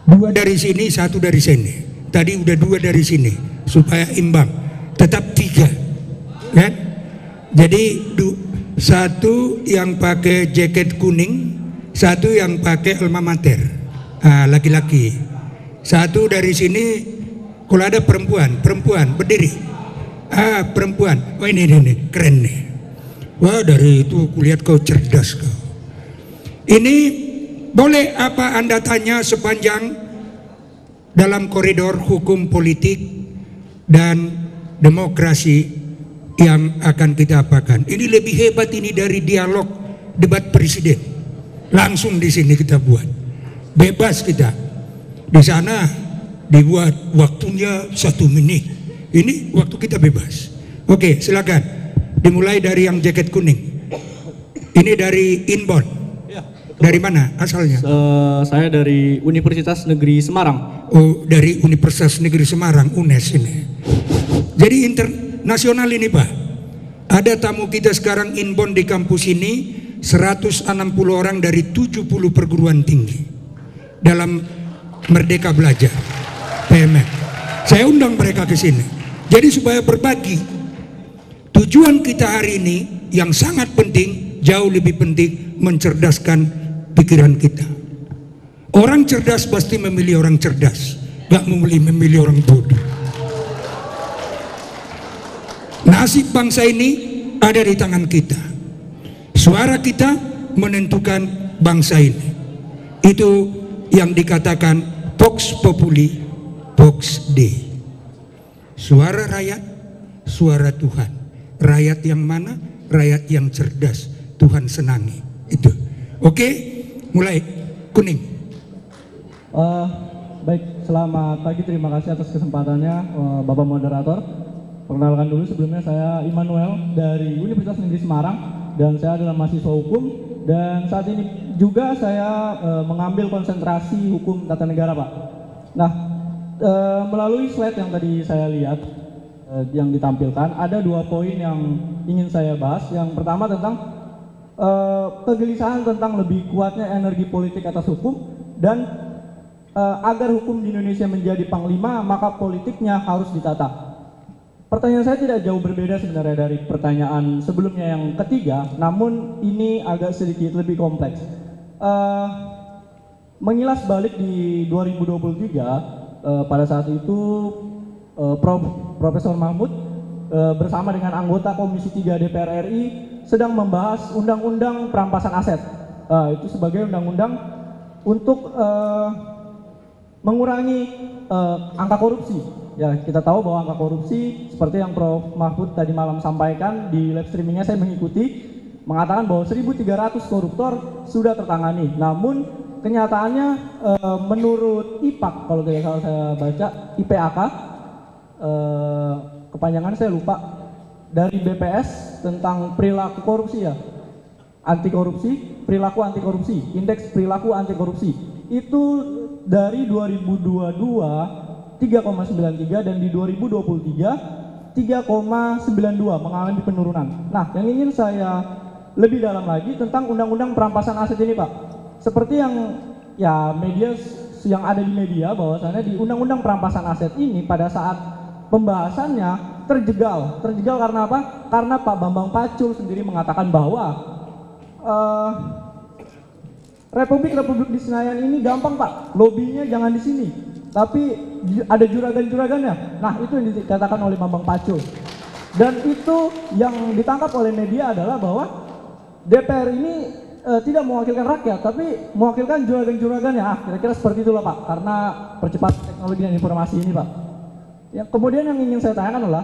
Dua dari sini, satu dari sini. Tadi udah dua dari sini supaya imbang. Tetap tiga, kan? Jadi satu yang pakai jaket kuning, satu yang pakai alma mater, laki-laki. Satu dari sini, kalau ada perempuan berdiri. Perempuan. Oh ini keren nih. Wah dari itu kulihat kau cerdas kau. Ini boleh apa Anda tanya sepanjang dalam koridor hukum politik dan demokrasi yang akan kita apakan. Ini lebih hebat ini dari dialog debat presiden. Langsung di sini kita buat. Bebas kita. Di sana dibuat waktunya 1 menit. Ini waktu kita bebas. Oke, silakan. Dimulai dari yang jaket kuning. Ini dari inbound. Ya, dari mana asalnya? Saya dari Universitas Negeri Semarang. Oh, dari Universitas Negeri Semarang, UNES ini. Jadi internasional ini Pak. Ada tamu kita sekarang inbound di kampus ini 160 orang dari 70 perguruan tinggi dalam Merdeka Belajar PMM. Saya undang mereka ke sini. Jadi supaya berbagi. Tujuan kita hari ini yang sangat penting, jauh lebih penting mencerdaskan pikiran kita. Orang cerdas pasti memilih orang cerdas, gak memilih orang bodoh. Nasib bangsa ini ada di tangan kita. Suara kita menentukan bangsa ini. Itu yang dikatakan Vox Populi, Vox Dei. Suara rakyat, suara Tuhan. Rakyat yang mana? Rakyat yang cerdas, Tuhan senangi. Itu. Oke, mulai. Kuning. Baik, selamat pagi. Terima kasih atas kesempatannya, Bapak Moderator. Perkenalkan dulu, sebelumnya saya Immanuel dari Universitas Negeri Semarang dan saya adalah mahasiswa hukum, dan saat ini juga saya mengambil konsentrasi hukum tata negara, Pak. Nah, melalui slide yang tadi saya lihat yang ditampilkan, ada 2 poin yang ingin saya bahas. Yang pertama tentang kegelisahan tentang lebih kuatnya energi politik atas hukum, dan agar hukum di Indonesia menjadi panglima, maka politiknya harus ditata. Pertanyaan saya tidak jauh berbeda sebenarnya dari pertanyaan sebelumnya yang ketiga, namun ini agak sedikit lebih kompleks. Mengilas balik di 2023, pada saat itu Profesor Mahmud bersama dengan anggota Komisi 3 DPR RI sedang membahas Undang-Undang Perampasan Aset. Itu sebagai undang-undang untuk mengurangi angka korupsi. Ya, kita tahu bahwa angka korupsi seperti yang Prof Mahfud tadi malam sampaikan di live streamingnya, saya mengikuti, mengatakan bahwa 1.300 koruptor sudah tertangani. Namun kenyataannya menurut IPAK, kalau tidak salah saya baca, IPAK, kepanjangan saya lupa, dari BPS tentang perilaku korupsi ya, anti korupsi, perilaku anti korupsi, indeks perilaku anti korupsi, itu dari 2022 3,93 dan di 2023 3,92 mengalami penurunan. Nah, yang ingin saya lebih dalam lagi tentang Undang-Undang Perampasan Aset ini, Pak. Seperti yang ya media yang ada di media, bahwasannya di Undang-Undang Perampasan Aset ini pada saat pembahasannya terjegal karena apa? Karena Pak Bambang Pacul sendiri mengatakan bahwa Republik di Senayan ini gampang, Pak, lobbynya jangan di sini, tapi ada juragan-juragannya. Nah, itu yang dikatakan oleh Bambang Pacul, dan itu yang ditangkap oleh media adalah bahwa DPR ini tidak mewakilkan rakyat, tapi mewakilkan juragan-juragannya. Kira-kira seperti itulah, Pak, karena percepatan teknologi dan informasi ini, Pak. Yang kemudian yang ingin saya tanyakan adalah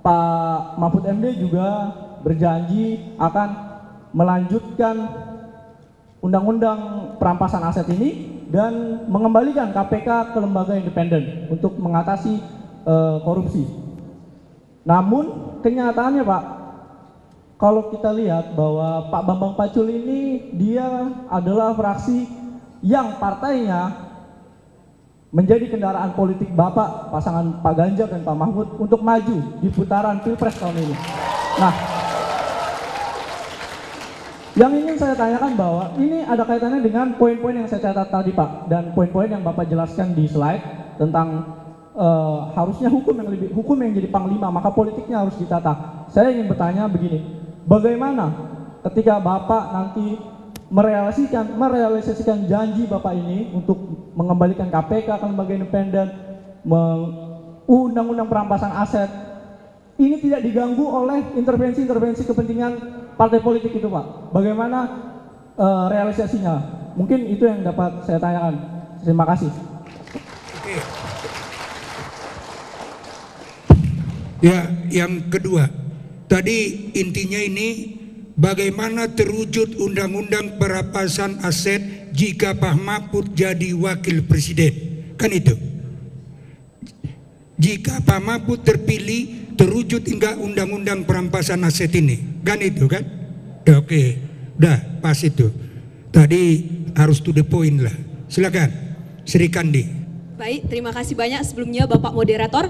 Pak Mahfud MD juga berjanji akan melanjutkan Undang-Undang Perampasan Aset ini dan mengembalikan KPK ke lembaga independen untuk mengatasi korupsi. Namun kenyataannya, Pak, kalau kita lihat bahwa Pak Bambang Pacul ini dia adalah fraksi yang partainya menjadi kendaraan politik Bapak, pasangan Pak Ganjar dan Pak Mahfud untuk maju di putaran Pilpres tahun ini. Nah, Yang ingin saya tanyakan bahwa ini ada kaitannya dengan poin-poin yang saya catat tadi Pak, dan poin-poin yang Bapak jelaskan di slide tentang harusnya hukum yang jadi panglima, maka politiknya harus ditata. Saya ingin bertanya begini, bagaimana ketika Bapak nanti merealisasikan janji Bapak ini untuk mengembalikan KPK ke lembaga independen, undang-undang perampasan aset, ini tidak diganggu oleh intervensi-intervensi kepentingan partai politik itu Pak. Bagaimana realisasinya? Mungkin itu yang dapat saya tanyakan. Terima kasih. Oke. Ya, yang kedua, tadi intinya ini bagaimana terwujud undang-undang perampasan aset jika Pak Mahfud jadi wakil presiden, kan itu. Jika Pak Mahfud terpilih, terwujud hingga undang-undang perampasan aset ini, kan itu kan? Oke, udah pas itu. Tadi harus to the point lah. Silakan, Sri Kandi. Baik, terima kasih banyak sebelumnya Bapak Moderator.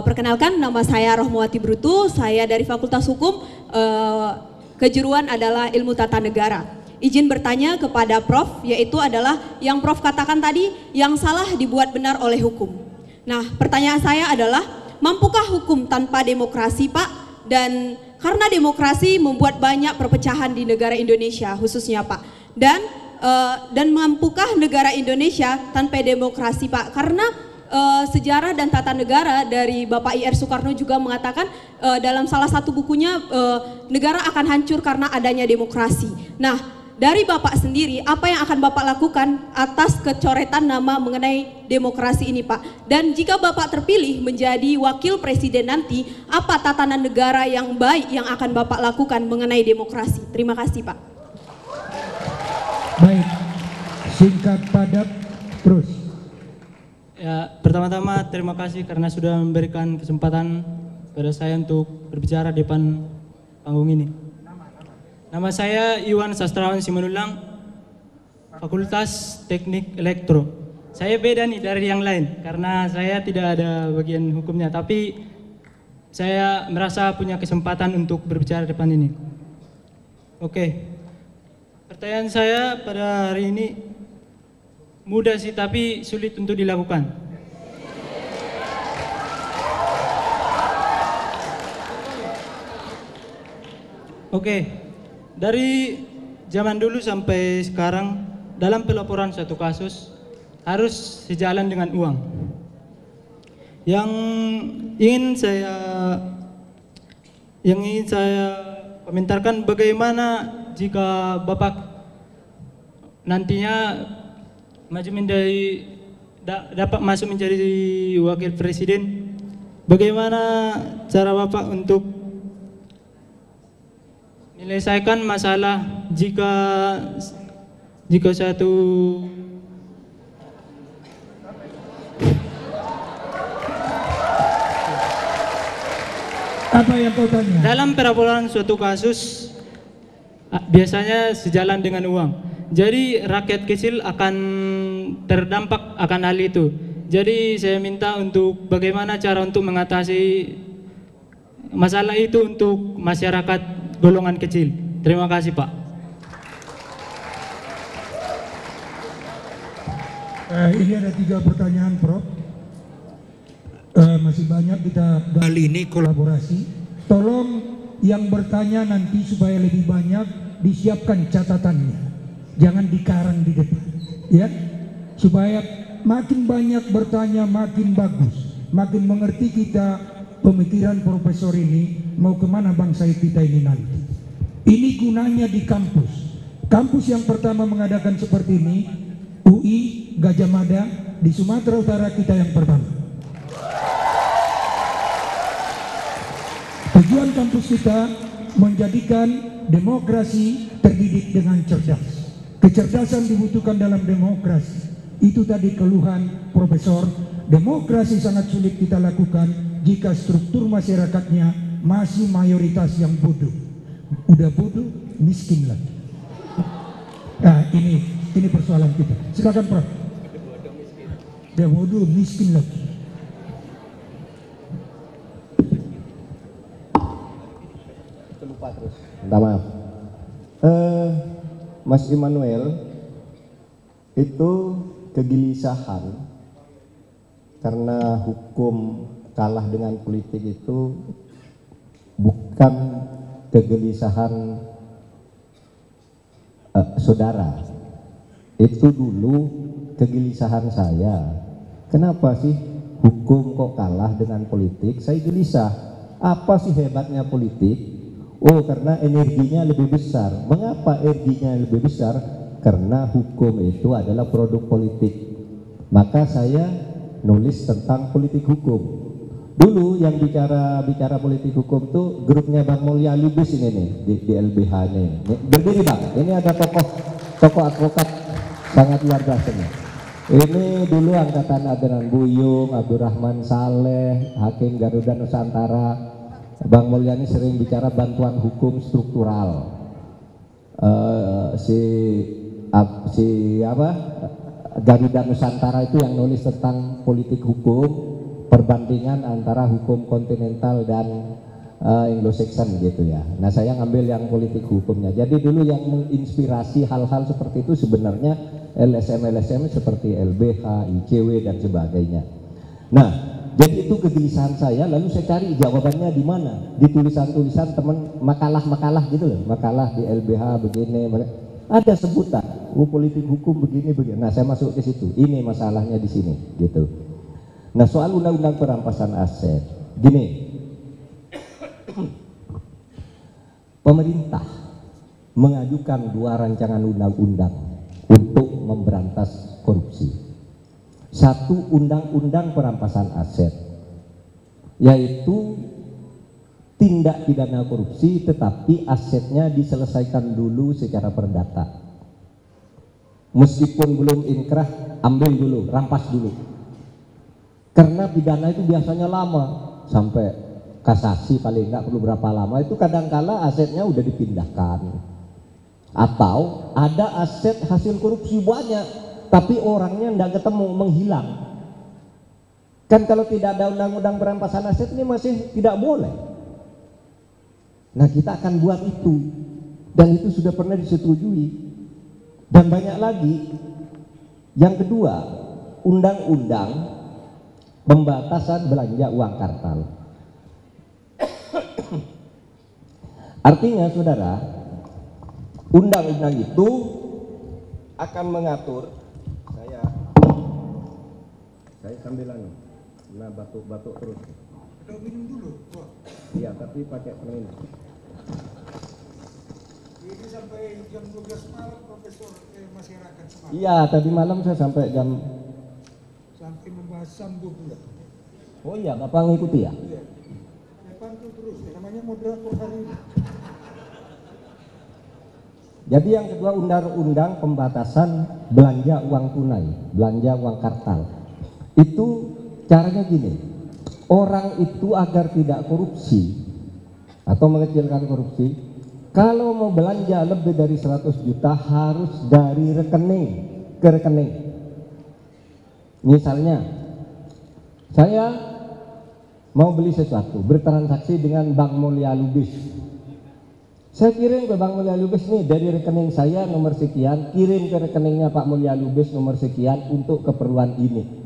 Perkenalkan, nama saya Rohmawati Brutu, saya dari Fakultas Hukum, kejuruan adalah Ilmu Tata Negara. Izin bertanya kepada Prof, yaitu adalah yang Prof katakan tadi, yang salah dibuat benar oleh hukum. Nah, pertanyaan saya adalah, mampukah hukum tanpa demokrasi Pak? Dan karena demokrasi membuat banyak perpecahan di negara Indonesia khususnya Pak. Dan mampukah negara Indonesia tanpa demokrasi Pak? Karena sejarah dan tata negara dari Bapak I.R. Soekarno juga mengatakan dalam salah satu bukunya negara akan hancur karena adanya demokrasi. Nah, dari Bapak sendiri apa yang akan Bapak lakukan atas kecoretan nama mengenai demokrasi ini Pak? Dan jika Bapak terpilih menjadi wakil presiden nanti, apa tatanan negara yang baik yang akan Bapak lakukan mengenai demokrasi? Terima kasih Pak. Baik, singkat padat terus. Ya, pertama-tama terima kasih karena sudah memberikan kesempatan pada saya untuk berbicara di depan panggung ini. Nama saya Iwan Sastrawan Simanulang, Fakultas Teknik Elektro. Saya beda nih dari yang lain karena saya tidak ada bagian hukumnya, tapi saya merasa punya kesempatan untuk berbicara di depan ini. Oke. Pertanyaan saya pada hari ini mudah sih tapi sulit untuk dilakukan. Oke, dari zaman dulu sampai sekarang dalam pelaporan suatu kasus harus sejalan dengan uang. Yang ingin saya komentarkan bagaimana jika Bapak nantinya dapat masuk menjadi wakil presiden, bagaimana cara Bapak untuk menyelesaikan masalah jika satu Apa yang kau tanya? dalam pelaporan suatu kasus biasanya sejalan dengan uang. Jadi rakyat kecil akan terdampak akan hal itu. Jadi saya minta untuk bagaimana cara untuk mengatasi masalah itu untuk masyarakat golongan kecil. Terima kasih Pak. Ini ada 3 pertanyaan Prof. Masih banyak kita kali ini kolaborasi. Tolong yang bertanya nanti supaya lebih banyak disiapkan catatannya. Jangan dikarang di depan, ya, supaya makin banyak bertanya makin bagus, makin mengerti kita pemikiran profesor ini mau kemana bangsa kita ini nanti. Ini gunanya di kampus. Kampus yang pertama mengadakan seperti ini, UI Gajah Mada di Sumatera Utara kita yang pertama. Tujuan kampus kita menjadikan demokrasi terdidik dengan cerdas. Kecerdasan dibutuhkan dalam demokrasi. Itu tadi keluhan profesor. Demokrasi sangat sulit kita lakukan jika struktur masyarakatnya masih mayoritas yang bodoh. Udah bodoh, miskin lagi. Nah, ini persoalan kita. Silakan Prof. Dia bodoh, miskin lagi. Minta maaf. Mas Immanuel itu kegelisahan karena hukum kalah dengan politik itu bukan kegelisahan saudara, itu dulu kegelisahan saya. Kenapa sih hukum kok kalah dengan politik? Saya gelisah. Apa sih hebatnya politik? Oh, karena energinya lebih besar. Mengapa energinya lebih besar? Karena hukum itu adalah produk politik. Maka saya nulis tentang politik hukum. Dulu yang bicara politik hukum tuh grupnya Bang Mulya Lubis ini nih di LBH ini. Berdiri Bang, ini ada tokoh advokat sangat luar biasa nih. Ini dulu angkatan Adnan Buyung, Abdurrahman Saleh, Hakim Garuda Nusantara. Bang Mulya ini sering bicara bantuan hukum struktural. Garuda Nusantara itu yang nulis tentang politik hukum, perbandingan antara hukum kontinental dan Anglo-Saxon gitu ya. Nah, saya ngambil yang politik hukumnya. Jadi dulu yang menginspirasi hal-hal seperti itu sebenarnya LSM seperti LBH, ICW dan sebagainya. Nah, jadi itu kegelisahan saya, lalu saya cari jawabannya di mana? Di tulisan-tulisan teman, makalah-makalah gitu loh. Makalah di LBH begini, ada sebutan, politik hukum begini. Nah, saya masuk ke situ. Ini masalahnya di sini gitu. Nah, soal undang-undang perampasan aset, gini, pemerintah mengajukan 2 rancangan undang-undang untuk memberantas korupsi. Satu, undang-undang perampasan aset, yaitu tindak pidana korupsi tetapi asetnya diselesaikan dulu secara perdata. Meskipun belum inkrah, ambil dulu, rampas dulu. Karena pidana itu biasanya lama, sampai kasasi paling nggak perlu berapa lama, itu kadangkala asetnya udah dipindahkan. Atau ada aset hasil korupsi banyak, tapi orangnya nggak ketemu, menghilang. Kan kalau tidak ada undang-undang perampasan aset ini masih tidak boleh. Nah, kita akan buat itu, dan itu sudah pernah disetujui. Dan banyak lagi. Yang kedua, undang-undang pembatasan belanja uang kartal. Artinya saudara, undang-undang itu akan mengatur, saya sambil batuk terus. Minum dulu. Iya, tapi pakai pengingat. Ini sampai jam 12 malam Profesor masyarakat semangat. Iya, tadi malam saya sampai Sampai membahas Sambo pula. Oh iya, Bapak ngikuti ya? Iya. Saya pantau terus, namanya moderator hari ini. Jadi yang kedua, undang-undang pembatasan belanja uang tunai, belanja uang kartal. Itu caranya gini, orang itu agar tidak korupsi atau mengecilkan korupsi, kalau mau belanja lebih dari 100 juta harus dari rekening ke rekening. Misalnya, saya mau beli sesuatu, bertransaksi dengan Bank Mulya Lubis. Saya kirim ke Bank Mulya Lubis nih, dari rekening saya nomor sekian, kirim ke rekeningnya Pak Mulya Lubis nomor sekian untuk keperluan ini.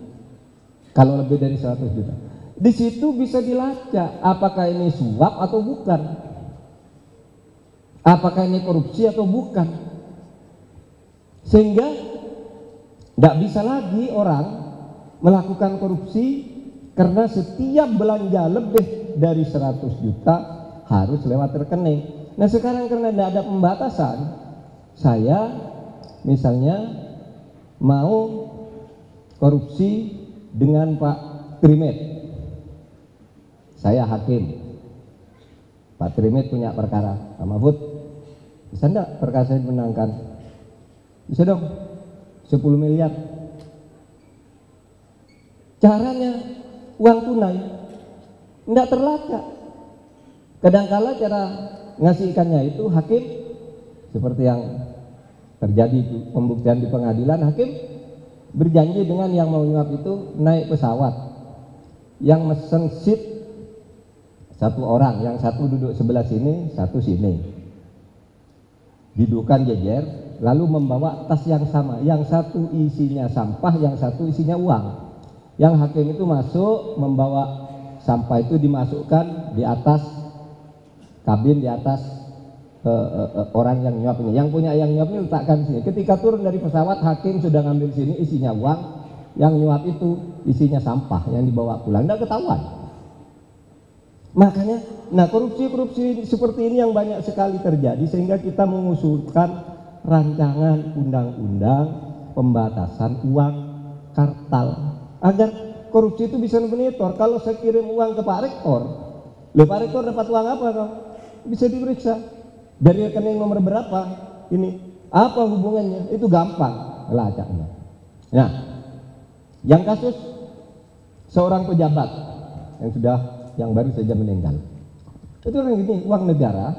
Kalau lebih dari 100 juta. Di situ bisa dilacak apakah ini suap atau bukan. Apakah ini korupsi atau bukan. Sehingga tidak bisa lagi orang melakukan korupsi karena setiap belanja lebih dari 100 juta harus lewat rekening. Nah, sekarang karena tidak ada pembatasan, saya misalnya mau korupsi dengan Pak Trimet, saya hakim, Pak Trimet punya perkara, Pak Mahfud, bisa enggak perkara saya dimenangkan? Bisa dong, 10 miliar. Caranya uang tunai tidak terlacak. Kadangkala cara ngasih ikannya itu hakim, seperti yang terjadi pembuktian di pengadilan, hakim berjanji dengan yang mau nyuap itu naik pesawat, yang mesen seat 1 orang, yang satu duduk sebelah sini, satu sini, dudukan jejer, lalu membawa tas yang sama, yang satu isinya sampah, yang satu isinya uang. Yang hakim itu masuk membawa sampah itu dimasukkan di atas kabin, di atas orang yang nyuap ini. Yang punya yang nyuap ini letakkan sini. Ketika turun dari pesawat, hakim sudah ngambil sini isinya uang, yang nyuap itu isinya sampah yang dibawa pulang. Tidak ketahuan. Makanya, nah korupsi-korupsi seperti ini yang banyak sekali terjadi, sehingga kita mengusulkan rancangan undang-undang pembatasan uang kartal agar korupsi itu bisa monitor. Kalau saya kirim uang ke Pak Rektor, Pak Rektor dapat uang apa dong? Bisa diperiksa dari rekening nomor berapa, ini apa hubungannya, itu gampang melacaknya. Nah, yang kasus seorang pejabat yang baru saja meninggal, itu orang gini, uang negara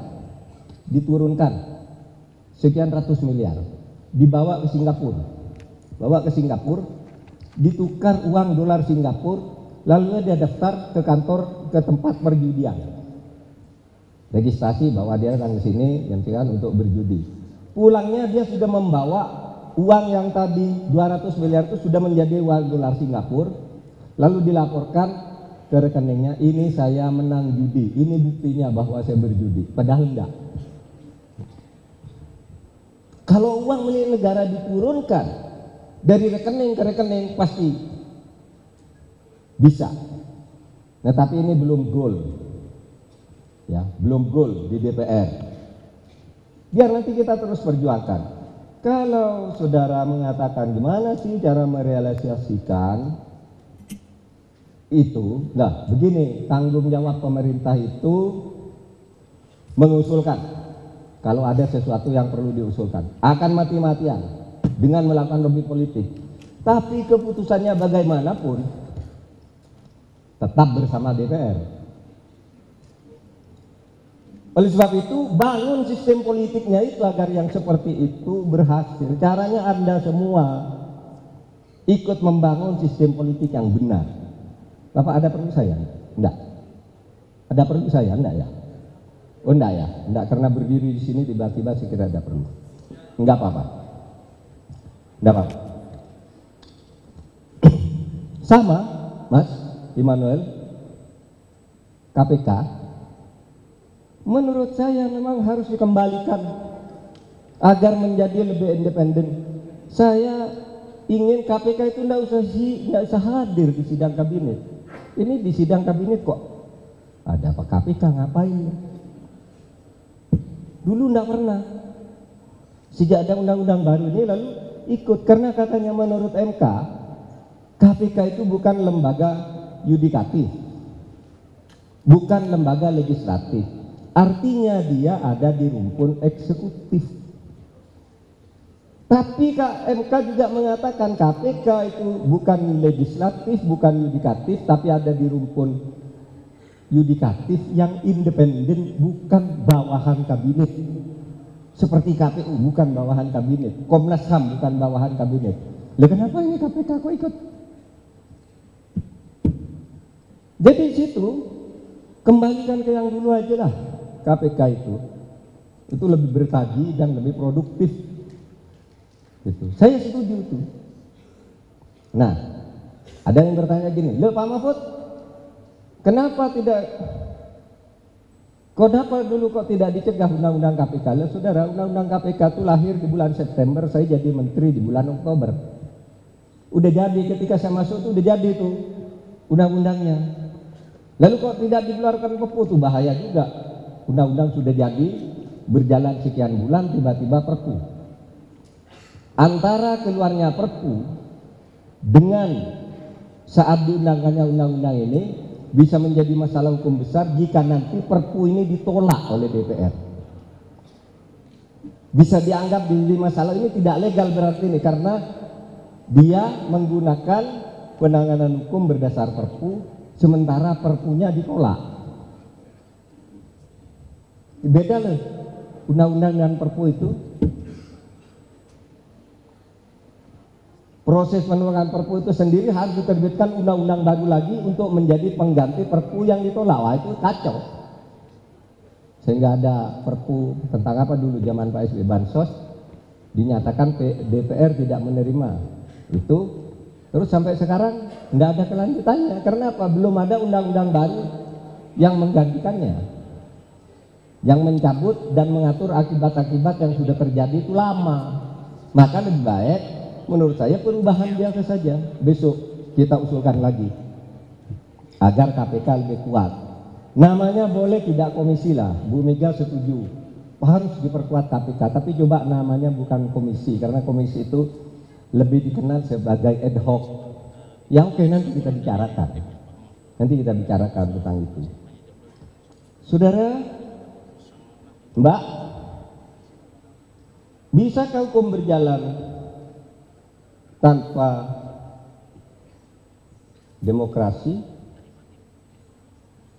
diturunkan sekian ratus miliar, dibawa ke Singapura, ditukar uang dolar Singapura, lalu dia daftar ke kantor, ke tempat perjudian, registrasi bahwa dia datang ke sini untuk berjudi. Pulangnya dia sudah membawa uang yang tadi 200 miliar itu sudah menjadi uang dolar Singapura, lalu dilaporkan ke rekeningnya, ini saya menang judi, ini buktinya bahwa saya berjudi. Padahal enggak. Kalau uang milik negara diturunkan dari rekening ke rekening pasti bisa. Nah, tapi ini belum goal, ya, belum goal di DPR. Biar nanti kita terus perjuangkan. Kalau saudara mengatakan gimana sih cara merealisasikan itu, nah begini, tanggung jawab pemerintah itu mengusulkan kalau ada sesuatu yang perlu diusulkan, akan mati-matian dengan melakukan lobby politik, tapi keputusannya bagaimanapun tetap bersama DPR. Oleh sebab itu bangun sistem politiknya itu agar yang seperti itu berhasil. Caranya Anda semua ikut membangun sistem politik yang benar. Bapak ada perlu saya? Enggak. Ada perlu saya? Enggak ya? Oh enggak ya? Enggak, karena berdiri di sini tiba-tiba saya kira ada perlu. Enggak apa-apa. Enggak apa-apa. Sama, Mas Immanuel, KPK menurut saya memang harus dikembalikan agar menjadi lebih independen. Saya ingin KPK itu enggak usah hadir di sidang kabinet. Ini di sidang kabinet kok ada Pak KPK ngapain? Dulu enggak pernah. Sejak ada undang-undang baru ini lalu ikut, karena katanya menurut MK KPK itu bukan lembaga yudikatif, bukan lembaga legislatif. Artinya dia ada di rumpun eksekutif. Tapi MK juga mengatakan KPK itu bukan legislatif, bukan yudikatif, tapi ada di rumpun yudikatif yang independen, bukan bawahan kabinet. Seperti KPU bukan bawahan kabinet, Komnas HAM bukan bawahan kabinet. Lah kenapa ini KPK kok ikut? Jadi situ kembalikan ke yang dulu aja lah. KPK itu lebih bertaji dan lebih produktif. Gitu. Saya setuju itu. Nah, ada yang bertanya gini, loh Pak Mahfud, kenapa dulu kok tidak dicegah undang-undang KPK? Loh saudara, undang-undang KPK itu lahir di bulan September, saya jadi menteri di bulan Oktober. Udah jadi, ketika saya masuk tuh udah jadi tuh undang-undangnya. Lalu kok tidak dikeluarkan Perpu, tuh bahaya juga. Undang-undang sudah jadi, berjalan sekian bulan, tiba-tiba Perpu. Antara keluarnya Perpu dengan saat diundangkannya undang-undang ini bisa menjadi masalah hukum besar jika nanti Perpu ini ditolak oleh DPR. Bisa dianggap di masalah ini tidak legal berarti ini, karena dia menggunakan penanganan hukum berdasar Perpu, sementara Perpunya ditolak. Beda loh undang-undang dan Perpu itu. Proses penolakan Perpu itu sendiri harus diterbitkan undang-undang baru lagi untuk menjadi pengganti Perpu yang ditolak. Wah, itu kacau. Sehingga ada Perpu tentang apa dulu zaman Pak SBY, bansos, dinyatakan DPR tidak menerima itu, terus sampai sekarang tidak ada kelanjutannya. Karena apa? Belum ada undang-undang baru yang menggantikannya, yang mencabut dan mengatur akibat-akibat yang sudah terjadi itu lama. Maka lebih baik menurut saya perubahan biasa saja. Besok kita usulkan lagi agar KPK lebih kuat. Namanya boleh tidak komisi lah, Bu Mega setuju harus diperkuat KPK, tapi coba namanya bukan komisi, karena komisi itu lebih dikenal sebagai ad hoc. Ya oke, nanti kita bicarakan, tentang itu. Saudara, Mbak, bisakah hukum berjalan tanpa demokrasi?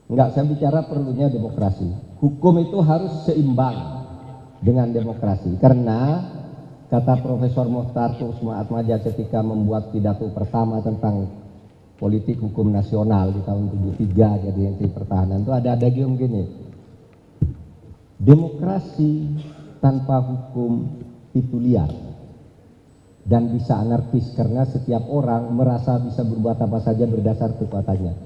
Enggak, saya bicara perlunya demokrasi. Hukum itu harus seimbang dengan demokrasi. Karena kata Profesor Mokhtar Kusuma-Atmaja ketika membuat pidato pertama tentang politik hukum nasional di tahun 73 jadi Menteri Pertahanan itu ada gium gini. Demokrasi tanpa hukum itu liar dan bisa anarkis karena setiap orang merasa bisa berbuat apa saja berdasar kekuatannya.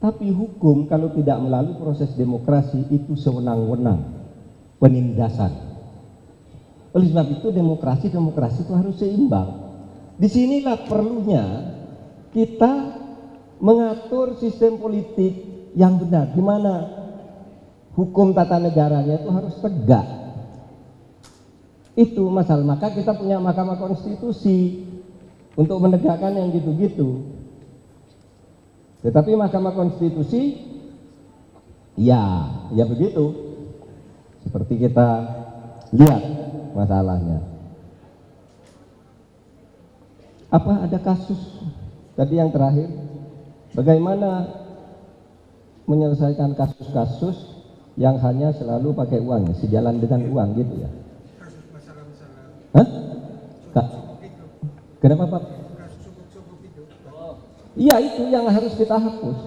Tapi hukum kalau tidak melalui proses demokrasi itu sewenang-wenang, penindasan. Oleh sebab itu demokrasi itu harus seimbang. Disinilah perlunya kita mengatur sistem politik yang benar, di mana hukum tata negaranya itu harus tegak. Itu masalah. Maka kita punya Mahkamah Konstitusi untuk menegakkan yang gitu-gitu. Tetapi Mahkamah Konstitusi ya begitu, seperti kita lihat masalahnya. Apa ada kasus tadi yang terakhir, bagaimana menyelesaikan kasus-kasus yang hanya selalu pakai uang, sejalan dengan uang gitu ya? Hah? Kenapa Pak? Iya, itu yang harus kita hapus.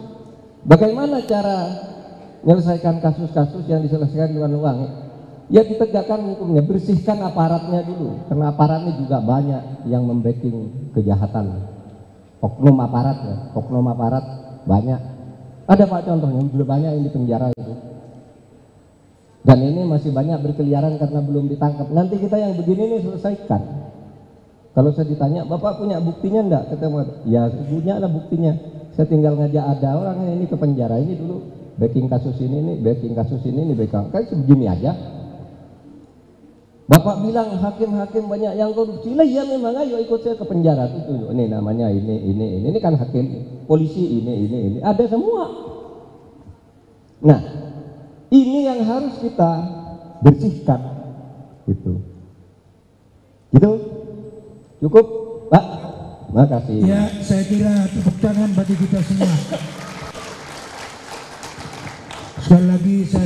Bagaimana cara menyelesaikan kasus-kasus yang diselesaikan dengan uang? Ya ditegakkan hukumnya, bersihkan aparatnya dulu, karena aparatnya juga banyak yang membacking kejahatan. Oknum aparat banyak. Ada Pak contohnya, sudah banyak yang di penjara itu. Dan ini masih banyak berkeliaran karena belum ditangkap. Nanti kita yang begini nih selesaikan. Kalau saya ditanya, Bapak punya buktinya enggak? Ketemu, ya punya ada buktinya. Saya tinggal ngajak ada orang ini ke penjara ini dulu, backing kasus ini nih, backing kasus ini nih, backing kayak begini aja. Bapak bilang hakim-hakim banyak yang korupsi, lah ya memang ayo ikut saya ke penjara itu. Ini namanya ini kan hakim, polisi ini, ada semua. Nah, ini yang harus kita bersihkan, gitu. Cukup, Pak? Makasih. Ya, saya kira tepuk tangan bagi kita semua. Sekali lagi saya